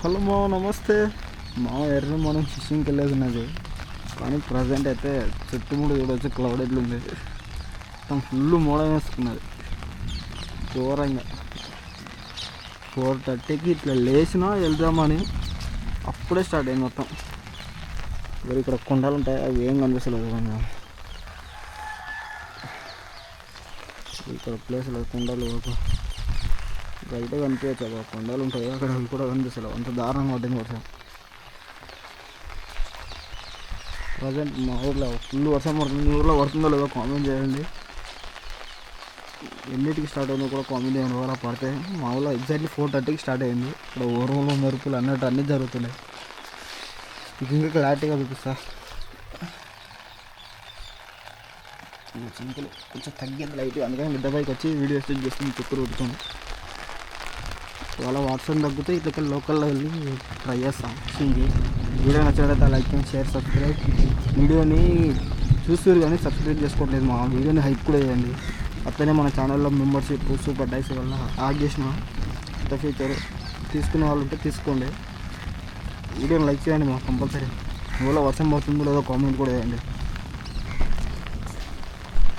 Hello మా నమస్తే. మా ఎర్ర మనం ఫిషింగ్కి వెళ్ళేది ఉన్నది, కానీ ప్రజెంట్ అయితే చుట్టుముడు చూడవచ్చు క్లౌడ్ ఎట్లుంది. మొత్తం ఫుల్ మోడం వేసుకున్నది ఘోరంగా. 4:30కి ఇట్లా లేచినా వెళ్దామని అప్పుడే స్టార్ట్ అయింది మొత్తం. మరి ఇక్కడ కొండలు ఉంటాయి, అవి ఏం కనిపిస్తలేదు. కొంచెం ఇక్కడ ప్లేస్లో కొండలు బయట కనిపించచ్చు, కొండలు ఉంటాయి అక్కడ, అవి కూడా కనిపిస్తలేవు. అంత దారుణంగా పట్టింది వర్షం. ప్రజెంట్ మా ఊర్లో ఫుల్ వర్షం పడుతుంది. మీ ఊర్లో పడుతుందో లేదో కామెంట్ చేయండి. ఎన్నిటికి స్టార్ట్ అయిందో కూడా కామెంట్ చేయండి. అలా పడితే మా ఊళ్ళో ఎగ్జాక్ట్లీ 4:30కి స్టార్ట్ అయింది. ఇక్కడ ఊరులో మెరుపులు అన్నట్టు అన్నీ జరుగుతున్నాయి. మీకు ఇంకా క్లారిటీగా చూపిస్తా. సింపుల్ కొంచెం తగ్గింది లైట్, అందుకని మిద్ద పైకి వచ్చి వీడియో స్టిచ్ చేస్తుంది చుక్కరు కొట్టుకొని. వాళ్ళ వాట్సాప్ తగ్గితే ఇట్లా లోకల్లో వెళ్ళి ట్రై చేస్తాం ఫిషింగ్కి. వీడియో నచ్చడైతే లైక్ అండ్ షేర్, సబ్స్క్రైబ్. వీడియోని చూస్తారు కానీ సబ్స్క్రైబ్ చేసుకోవట్లేదు. మా వీడియోని హైప్ కూడా చేయండి. అట్లనే మన ఛానల్లో మెంబర్షిప్ సూపర్ డైస్ వల్ల యాడ్ చేసిన కొత్త ఫీచర్ తీసుకునే వాళ్ళు ఉంటే తీసుకోండి. వీడియోని లైక్ చేయండి మా కంపల్సరీ. ఊళ్ళో వర్షం పడుతుందో లేదో కామెంట్ కూడా చేయండి.